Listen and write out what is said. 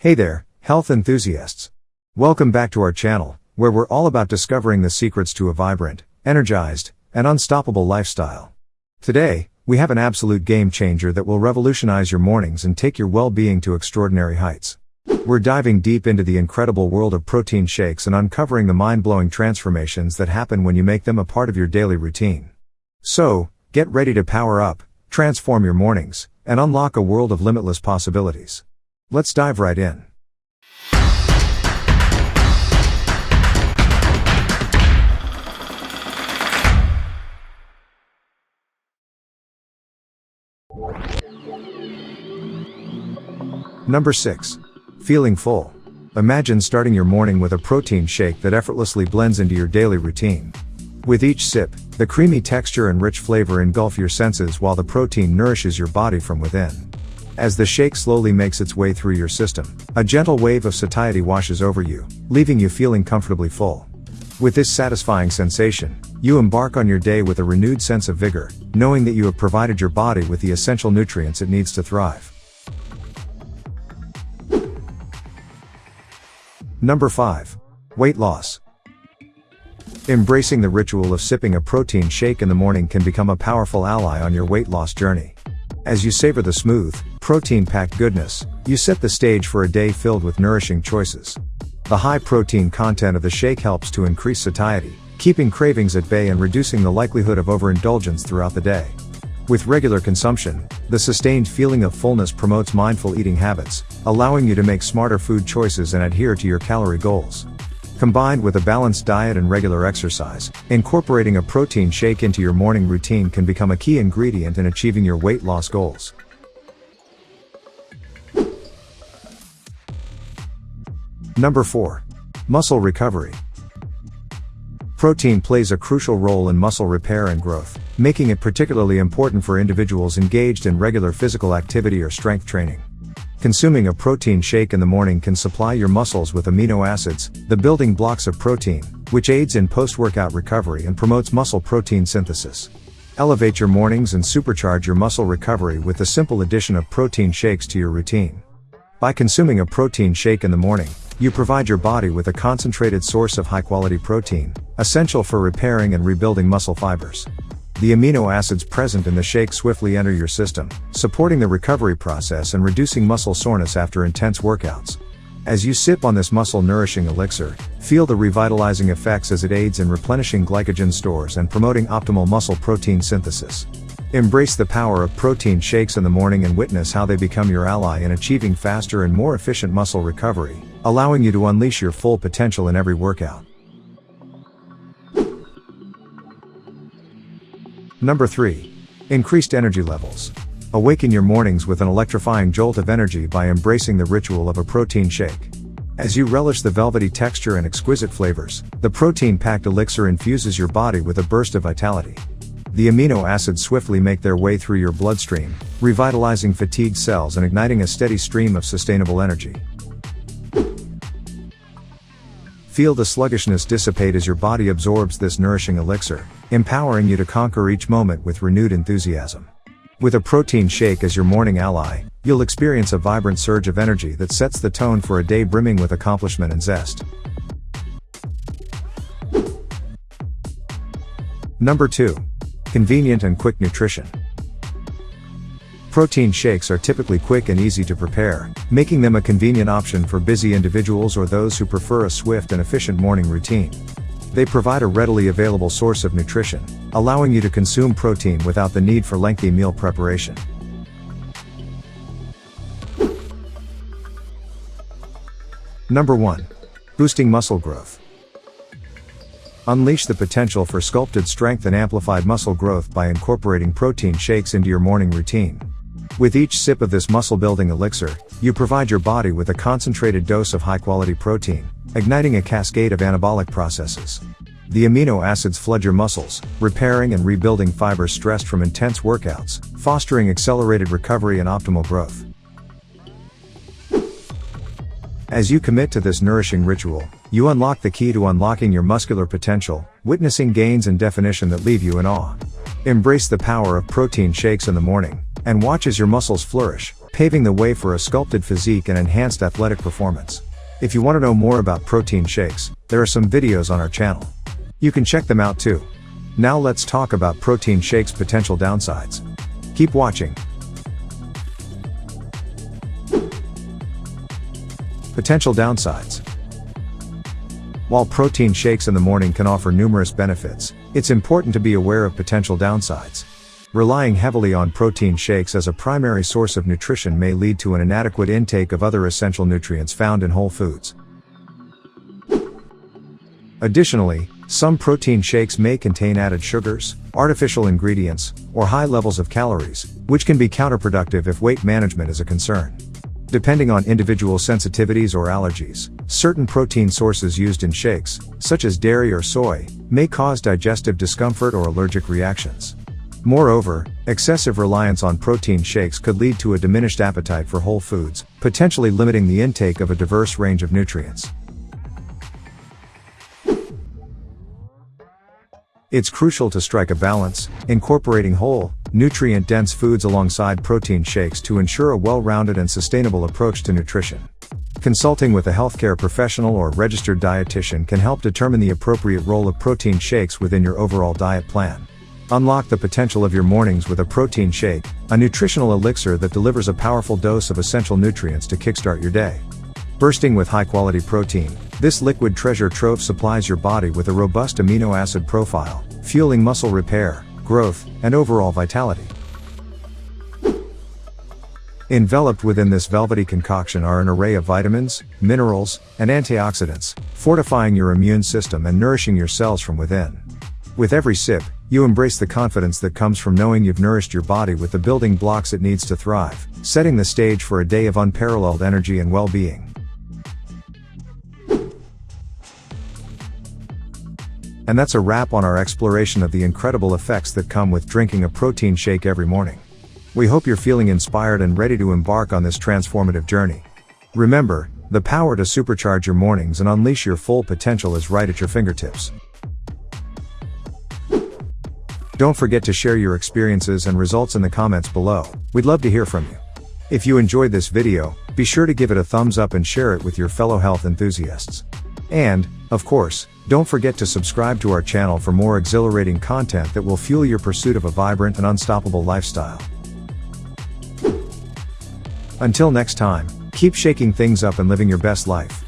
Hey there, health enthusiasts. Welcome back to our channel, where we're all about discovering the secrets to a vibrant, energized, and unstoppable lifestyle. Today, we have an absolute game changer that will revolutionize your mornings and take your well-being to extraordinary heights. We're diving deep into the incredible world of protein shakes and uncovering the mind-blowing transformations that happen when you make them a part of your daily routine. So, get ready to power up, transform your mornings, and unlock a world of limitless possibilities. Let's dive right in. Number 6. Feeling full. Imagine starting your morning with a protein shake that effortlessly blends into your daily routine. With each sip, the creamy texture and rich flavor engulf your senses while the protein nourishes your body from within. As the shake slowly makes its way through your system, a gentle wave of satiety washes over you, leaving you feeling comfortably full. With this satisfying sensation, you embark on your day with a renewed sense of vigor, knowing that you have provided your body with the essential nutrients it needs to thrive. Number 5. Weight loss. Embracing the ritual of sipping a protein shake in the morning can become a powerful ally on your weight loss journey. As you savor the smooth, protein-packed goodness, you set the stage for a day filled with nourishing choices. The high protein content of the shake helps to increase satiety, keeping cravings at bay and reducing the likelihood of overindulgence throughout the day. With regular consumption, the sustained feeling of fullness promotes mindful eating habits, allowing you to make smarter food choices and adhere to your calorie goals. Combined with a balanced diet and regular exercise, incorporating a protein shake into your morning routine can become a key ingredient in achieving your weight loss goals. Number 4. Muscle recovery. Protein plays a crucial role in muscle repair and growth, making it particularly important for individuals engaged in regular physical activity or strength training. Consuming a protein shake in the morning can supply your muscles with amino acids, the building blocks of protein, which aids in post-workout recovery and promotes muscle protein synthesis. Elevate your mornings and supercharge your muscle recovery with the simple addition of protein shakes to your routine. By consuming a protein shake in the morning, you provide your body with a concentrated source of high-quality protein, essential for repairing and rebuilding muscle fibers. The amino acids present in the shake swiftly enter your system, supporting the recovery process and reducing muscle soreness after intense workouts. As you sip on this muscle-nourishing elixir, feel the revitalizing effects as it aids in replenishing glycogen stores and promoting optimal muscle protein synthesis. Embrace the power of protein shakes in the morning and witness how they become your ally in achieving faster and more efficient muscle recovery, allowing you to unleash your full potential in every workout. Number 3. Increased energy levels. Awaken your mornings with an electrifying jolt of energy by embracing the ritual of a protein shake. As you relish the velvety texture and exquisite flavors, the protein-packed elixir infuses your body with a burst of vitality. The amino acids swiftly make their way through your bloodstream, revitalizing fatigued cells and igniting a steady stream of sustainable energy. Feel the sluggishness dissipate as your body absorbs this nourishing elixir, empowering you to conquer each moment with renewed enthusiasm. With a protein shake as your morning ally, you'll experience a vibrant surge of energy that sets the tone for a day brimming with accomplishment and zest. Number 2. Convenient and quick nutrition. Protein shakes are typically quick and easy to prepare, making them a convenient option for busy individuals or those who prefer a swift and efficient morning routine. They provide a readily available source of nutrition, allowing you to consume protein without the need for lengthy meal preparation. Number 1. Boosting muscle growth. Unleash the potential for sculpted strength and amplified muscle growth by incorporating protein shakes into your morning routine. With each sip of this muscle-building elixir, you provide your body with a concentrated dose of high-quality protein, igniting a cascade of anabolic processes. The amino acids flood your muscles, repairing and rebuilding fibers stressed from intense workouts, fostering accelerated recovery and optimal growth. As you commit to this nourishing ritual, you unlock the key to unlocking your muscular potential, witnessing gains in definition that leave you in awe. Embrace the power of protein shakes in the morning, and watch as your muscles flourish, paving the way for a sculpted physique and enhanced athletic performance. If you want to know more about protein shakes, there are some videos on our channel. You can check them out too. Now let's talk about protein shakes' potential downsides. Keep watching. Potential downsides. While protein shakes in the morning can offer numerous benefits, it's important to be aware of potential downsides. Relying heavily on protein shakes as a primary source of nutrition may lead to an inadequate intake of other essential nutrients found in whole foods. Additionally, some protein shakes may contain added sugars, artificial ingredients, or high levels of calories, which can be counterproductive if weight management is a concern. Depending on individual sensitivities or allergies, certain protein sources used in shakes, such as dairy or soy, may cause digestive discomfort or allergic reactions. Moreover, excessive reliance on protein shakes could lead to a diminished appetite for whole foods, potentially limiting the intake of a diverse range of nutrients. It's crucial to strike a balance, incorporating whole, nutrient-dense foods alongside protein shakes to ensure a well-rounded and sustainable approach to nutrition. Consulting with a healthcare professional or registered dietitian can help determine the appropriate role of protein shakes within your overall diet plan. Unlock the potential of your mornings with a protein shake, a nutritional elixir that delivers a powerful dose of essential nutrients to kickstart your day. Bursting with high-quality protein, this liquid treasure trove supplies your body with a robust amino acid profile, fueling muscle repair, growth, and overall vitality. Enveloped within this velvety concoction are an array of vitamins, minerals, and antioxidants, fortifying your immune system and nourishing your cells from within. With every sip, you embrace the confidence that comes from knowing you've nourished your body with the building blocks it needs to thrive, setting the stage for a day of unparalleled energy and well-being. And that's a wrap on our exploration of the incredible effects that come with drinking a protein shake every morning. We hope you're feeling inspired and ready to embark on this transformative journey. Remember, the power to supercharge your mornings and unleash your full potential is right at your fingertips. Don't forget to share your experiences and results in the comments below. We'd love to hear from you. If you enjoyed this video, be sure to give it a thumbs up and share it with your fellow health enthusiasts. And, of course, don't forget to subscribe to our channel for more exhilarating content that will fuel your pursuit of a vibrant and unstoppable lifestyle. Until next time, keep shaking things up and living your best life.